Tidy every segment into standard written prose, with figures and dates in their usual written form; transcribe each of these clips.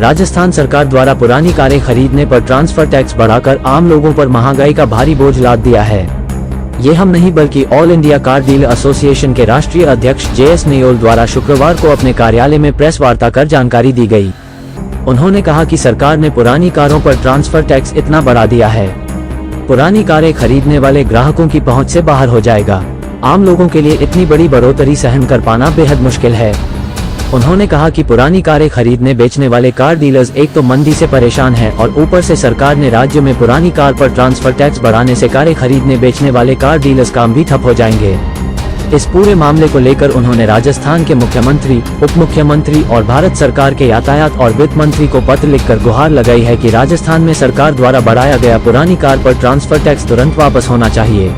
राजस्थान सरकार द्वारा पुरानी कारें खरीदने पर ट्रांसफर टैक्स बढ़ाकर आम लोगों पर महंगाई का भारी बोझ लाद दिया है। ये हम नहीं बल्कि all India car dealer association के राष्ट्रीय अध्यक्ष JS नेयोल द्वारा शुक्रवार को अपने कार्यालय में प्रेस वार्ता कर जानकारी दी गई। उन्होंने कहा कि सरकार ने पुरानी कारों पर ट्रांसफर टैक्स इतना बढ़ा दिया है, पुरानी कारें खरीदने वाले ग्राहकों की पहुंच से बाहर हो जाएगा। आम लोगों के लिए इतनी बड़ी बढ़ोतरी सहन कर पाना बेहद मुश्किल है। उन्होंने कहा कि पुरानी कारें खरीदने बेचने वाले कार डीलर्स एक तो मंदी से परेशान हैं और ऊपर से सरकार ने राज्य में पुरानी कार पर ट्रांसफर टैक्स बढ़ाने से कारें खरीदने बेचने वाले कार डीलर्स काम भी ठप हो जाएंगे। इस पूरे मामले को लेकर उन्होंने राजस्थान के मुख्यमंत्री, उप मुख्यमंत्री और भारत सरकार के यातायात और वित्त मंत्री को पत्र लिखकर गुहार लगाई है कि राजस्थान में सरकार द्वारा बढ़ाया गया पुरानी कार पर ट्रांसफर टैक्स तुरंत वापस होना चाहिए।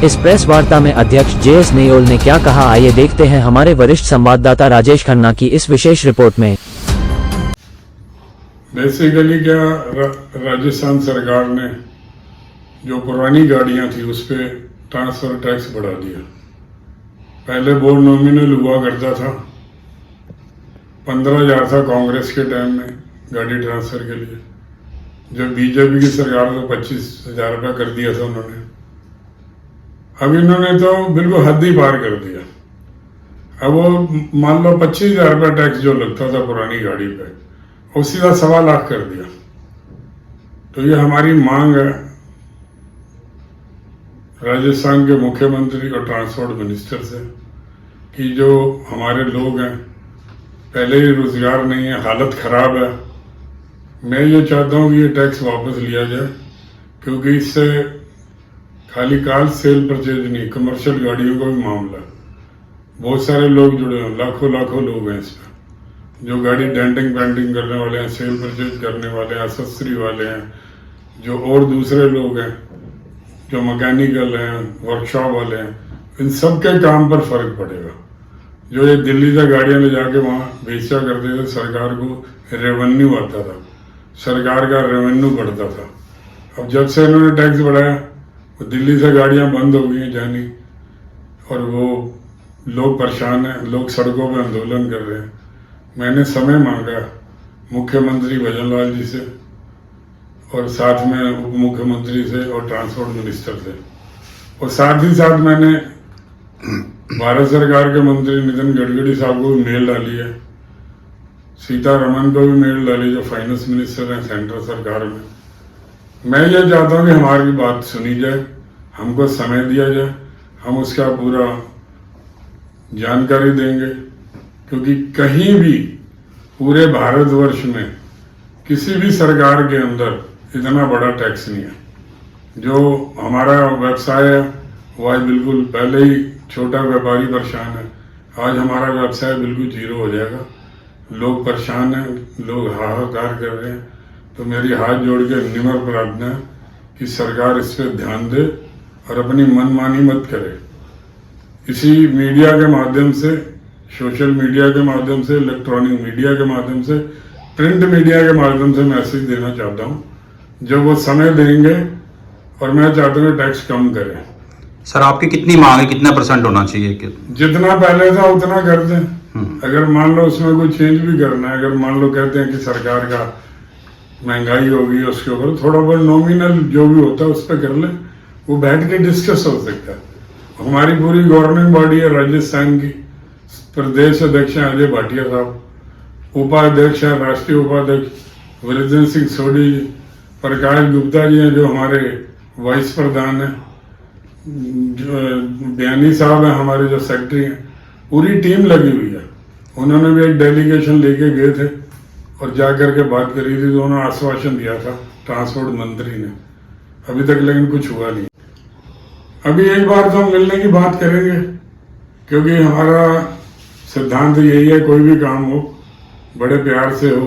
इस प्रेस वार्ता में अध्यक्ष JS नेयोल ने क्या कहा, आइए देखते हैं हमारे वरिष्ठ संवाददाता राजेश खन्ना की इस विशेष रिपोर्ट में। बेसिकली क्या राजस्थान सरकार ने जो पुरानी गाड़ियां थी उस पर ट्रांसफर टैक्स बढ़ा दिया। पहले बोर्ड नॉमिनल हुआ करता था, 15,000 था कांग्रेस के टाइम में गाड़ी ट्रांसफर के लिए। जब बीजेपी की सरकार तो 25,000 रुपया कर दिया था उन्होंने। अब इन्होंने तो बिल्कुल हद ही पार कर दिया। अब वो मान लो 25,000 रुपया टैक्स जो लगता था पुरानी गाड़ी पे, वो सीधा 1.25 लाख कर दिया। तो ये हमारी मांग है राजस्थान के मुख्यमंत्री और ट्रांसपोर्ट मिनिस्टर से कि जो हमारे लोग हैं, पहले ही रोजगार नहीं है, हालत खराब है। मैं ये चाहता हूँ कि ये टैक्स वापस लिया जाए, क्योंकि इससे खाली कार सेल परचेज नहीं, कमर्शियल गाड़ियों का भी मामला है। बहुत सारे लोग जुड़े हैं, लाखों लोग हैं इस पर, जो गाड़ी डेंटिंग पेंटिंग करने वाले हैं, सेल परचेज करने वाले हैं, एक्सेसरी वाले हैं, जो और दूसरे लोग हैं जो मैकेनिकल हैं, वर्कशॉप वाले हैं। इन सब के काम पर फर्क पड़ेगा। जो ये दिल्ली से गाड़ियां ले जाके वहाँ बेचा करते थे, सरकार को रेवेन्यू आता था, सरकार का रेवेन्यू बढ़ता था। अब जब से इन्होंने टैक्स बढ़ाया, वो दिल्ली से गाड़ियां बंद हो गई हैं जानी, और वो लोग परेशान हैं, लोग सड़कों पर आंदोलन कर रहे हैं। मैंने समय मांगा मुख्यमंत्री भजन लाल जी से और साथ में उप मुख्यमंत्री से और ट्रांसपोर्ट मिनिस्टर से, और साथ ही साथ मैंने भारत सरकार के मंत्री नितिन गडकरी साहब को भी मेल डाली है, सीतारमण को भी मेल डाली जो फाइनेंस मिनिस्टर हैं सेंट्रल सरकार में। मैं ये चाहता हूँ कि हमारी बात सुनी जाए, हमको समय दिया जाए, हम उसका पूरा जानकारी देंगे, क्योंकि कहीं भी पूरे भारतवर्ष में किसी भी सरकार के अंदर इतना बड़ा टैक्स नहीं है। जो हमारा व्यवसाय है वो आज बिल्कुल, पहले ही छोटा व्यापारी परेशान है, आज हमारा व्यवसाय बिल्कुल जीरो हो जाएगा। लोग परेशान हैं, लोग हाहाकार कर रहे हैं। तो मेरी हाथ जोड़ के निम्र प्रार्थना है कि सरकार इस पर ध्यान दे और अपनी मनमानी मत करे। इसी मीडिया के माध्यम से, सोशल मीडिया के माध्यम से, इलेक्ट्रॉनिक मीडिया के माध्यम से, प्रिंट मीडिया के माध्यम से मैसेज देना चाहता हूँ। जब वो समय देंगे, और मैं चाहता हूँ टैक्स कम करें। सर, आपकी कितनी मांग है, कितना % होना चाहिए? जितना पहले था उतना कर दें। अगर मान लो उसमें कोई चेंज भी करना है, अगर मान लो कहते हैं कि सरकार का महंगाई होगी, उसके ऊपर थोड़ा बहुत नॉमिनल जो भी होता है उस पर कर ले, वो बैठ के डिस्कस हो सकता है। हमारी पूरी गवर्निंग बॉडी है राजस्थान की, प्रदेश अध्यक्ष हैं अजय भाटिया साहब, उपाध्यक्ष हैं राष्ट्रीय उपाध्यक्ष वीरेंद्र सिंह सोढ़ी जी, प्रकाश गुप्ता जी हैं जो हमारे वाइस प्रधान हैं, बयानी साहब हैं हमारे जो सेक्रेटरी हैं। पूरी टीम लगी हुई है। उन्होंने भी एक डेलीगेशन लेके गए थे और जाकर के बात करी थी, तो उन्होंने आश्वासन दिया था ट्रांसपोर्ट मंत्री ने, अभी तक लेकिन कुछ हुआ नहीं। अभी एक बार तो हम मिलने की बात करेंगे, क्योंकि हमारा सिद्धांत यही है, कोई भी काम हो बड़े प्यार से हो,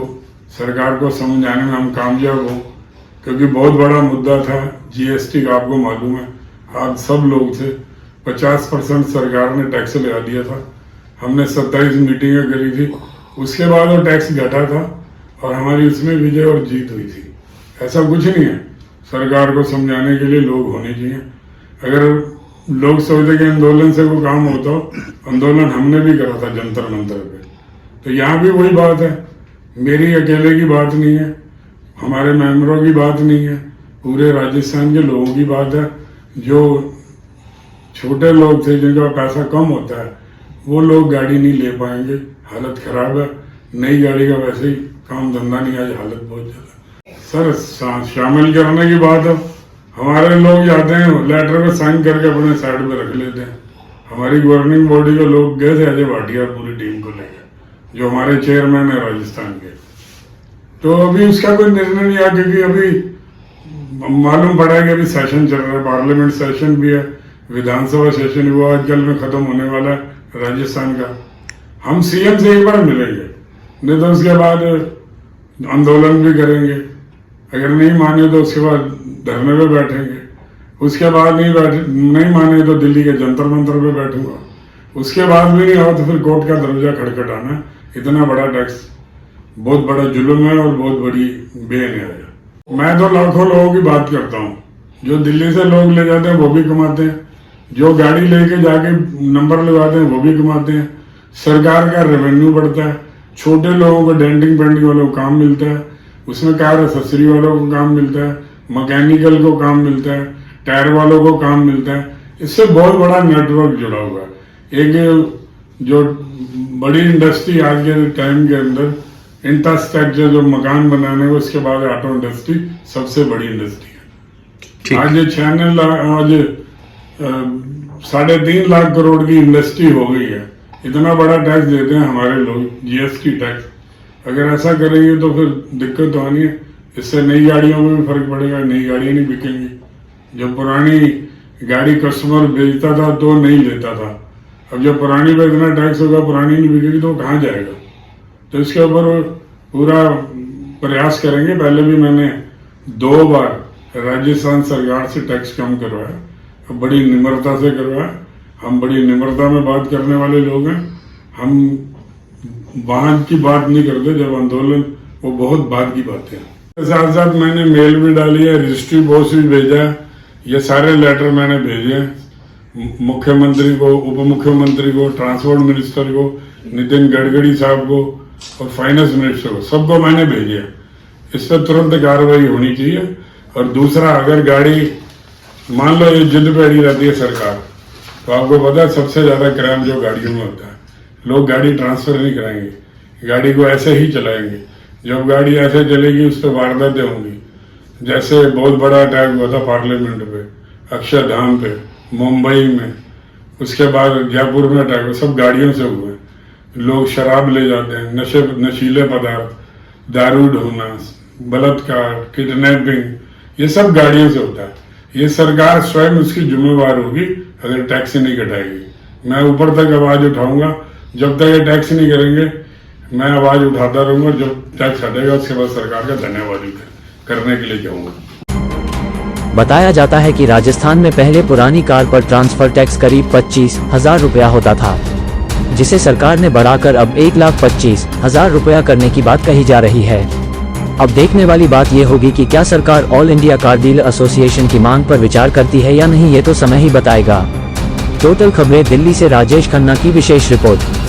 सरकार को समझाने में हम कामयाब हो। क्योंकि बहुत बड़ा मुद्दा था GST का, आपको मालूम है, आज सब लोग थे, 50% सरकार ने टैक्स लगा दिया था। हमने 27 मीटिंगें करी थी, उसके बाद वो टैक्स घटा था और हमारी उसमें विजय और जीत हुई थी। ऐसा कुछ नहीं है, सरकार को समझाने के लिए लोग होने चाहिए। अगर लोग सोचते कि आंदोलन से कोई काम होता हो, आंदोलन हमने भी करा था जंतर मंतर पे। तो यहाँ भी वही बात है, मेरी अकेले की बात नहीं है, हमारे मेंबरों की बात नहीं है, पूरे राजस्थान के लोगों की बात है। जो छोटे लोग थे जिनका पैसा कम होता है वो लोग गाड़ी नहीं ले पाएंगे, हालत खराब है। नई गाड़ी का वैसे ही काम धंधा नहीं, आज हालत बहुत ज्यादा। सर शामिल करने की बात है, हमारे लोग जाते हैं लेटर पे साइन करके अपने साइड पे रख लेते हैं। हमारी गवर्निंग बॉडी के लोग गए थे अजय भाटिया पूरी टीम को लेकर, जो हमारे चेयरमैन है राजस्थान के। तो अभी उसका कोई निर्णय नहीं आया, क्योंकि अभी मालूम पड़ा है कि अभी सेशन चल रहा है, पार्लियामेंट सेशन भी है, विधानसभा सेशन वो आजकल में खत्म होने वाला है राजस्थान का। हम सीएम से एक बार मिलेंगे, नहीं तो उसके बाद आंदोलन भी करेंगे। अगर नहीं माने तो उसके बाद धरने पे बैठेंगे, उसके बाद नहीं माने तो दिल्ली के जंतर मंतर पे बैठूंगा, उसके बाद भी नहीं हो तो फिर कोर्ट का दरवाजा खटखटाना। इतना बड़ा टैक्स बहुत बड़ा जुल्म है और बहुत बड़ी बेन्याय है। मैं तो लाखों लोगों की बात करता हूँ, जो दिल्ली से लोग ले जाते हैं वो भी कमाते हैं, जो गाड़ी लेके जाके नंबर लगाते हैं वो भी कमाते हैं। सरकार का रेवेन्यू बढ़ता है, छोटे लोगों को डेंटिंग पेंटिंग वालों को काम मिलता है, उसमें कार एक्सेसरी वालों को काम मिलता है, मैकेनिकल को काम मिलता है, टायर वालों को काम मिलता है। इससे बहुत बड़ा नेटवर्क जुड़ा हुआ है। एक जो बड़ी इंडस्ट्री आज के टाइम के अंदर इंफ्रास्ट्रक्चर जो मकान बनाने में, उसके बाद ऑटो इंडस्ट्री सबसे बड़ी इंडस्ट्री है। आज 6 लाख, आज 3.5 लाख करोड़ की इंडस्ट्री हो गई है। इतना बड़ा टैक्स देते हैं हमारे लोग, जीएसटी टैक्स। अगर ऐसा करेंगे तो फिर दिक्कत तो आनी है। इससे नई गाड़ियों में भी फर्क पड़ेगा, नई गाड़ियां नहीं बिकेंगी। जब पुरानी गाड़ी कस्टमर बेचता था तो नहीं लेता था, अब जब पुरानी पे इतना टैक्स होगा, पुरानी नहीं बिकेगी तो कहाँ जाएगा। तो इसके ऊपर पूरा प्रयास करेंगे। पहले भी मैंने 2 बार राजस्थान सरकार से टैक्स कम करवाया, अब बड़ी निम्रता से करवाया। हम बड़ी निम्रता में बात करने वाले लोग हैं, हम वहां की बात नहीं करते जब आंदोलन, वो बहुत बाद की बातें हैं। साथ साथ मैंने मेल भी डाली है, रजिस्ट्री बॉक्स भी भेजा है, ये सारे लेटर मैंने भेजे हैं मुख्यमंत्री को, उप मुख्यमंत्री को, ट्रांसपोर्ट मिनिस्टर को, नितिन गडकरी साहब को और फाइनेंस मिनिस्टर को, सबको मैंने भेजे हैं। इस पर तुरंत कार्रवाई होनी चाहिए। और दूसरा, अगर गाड़ी मान लो ये जिद पे अड़ी रहती है सरकार, तो आपको पता है सबसे ज्यादा क्राइम जो गाड़ियों में होता है, लोग गाड़ी ट्रांसफर नहीं कराएंगे, गाड़ी को ऐसे ही चलाएंगे। जब गाड़ी ऐसे चलेगी उस पर वारदातें होंगी। जैसे बहुत बड़ा अटैक हुआ था पार्लियामेंट पे, अक्षरधाम पे, मुंबई में, उसके बाद जयपुर में अटैक हुआ, सब गाड़ियों से हुए। लोग शराब ले जाते हैं, नशीले पदार्थ, दारू ढोना, बलात्कार, किडनैपिंग, ये सब गाड़ियों से होता है। ये सरकार स्वयं उसकी जिम्मेवार होगी अगर टैक्स नहीं कटाएगी। मैं ऊपर तक आवाज उठाऊंगा, जब तक ये टैक्स नहीं करेंगे मैं आवाज उठाता रहूंगा। जब टैक्स हटेगा उसके बाद सरकार का धन्यवाद भी करने के लिए कहूंगा। बताया जाता है कि राजस्थान में पहले पुरानी कार पर ट्रांसफर टैक्स करीब 25,000 रुपया होता था, जिसे सरकार ने बढ़ाकर अब 1,25,000 रुपया करने की बात कही जा रही है। अब देखने वाली बात यह होगी कि क्या सरकार all India car dealer association की मांग पर विचार करती है या नहीं, ये तो समय ही बताएगा। टोटल खबरें दिल्ली से राजेश खन्ना की विशेष रिपोर्ट।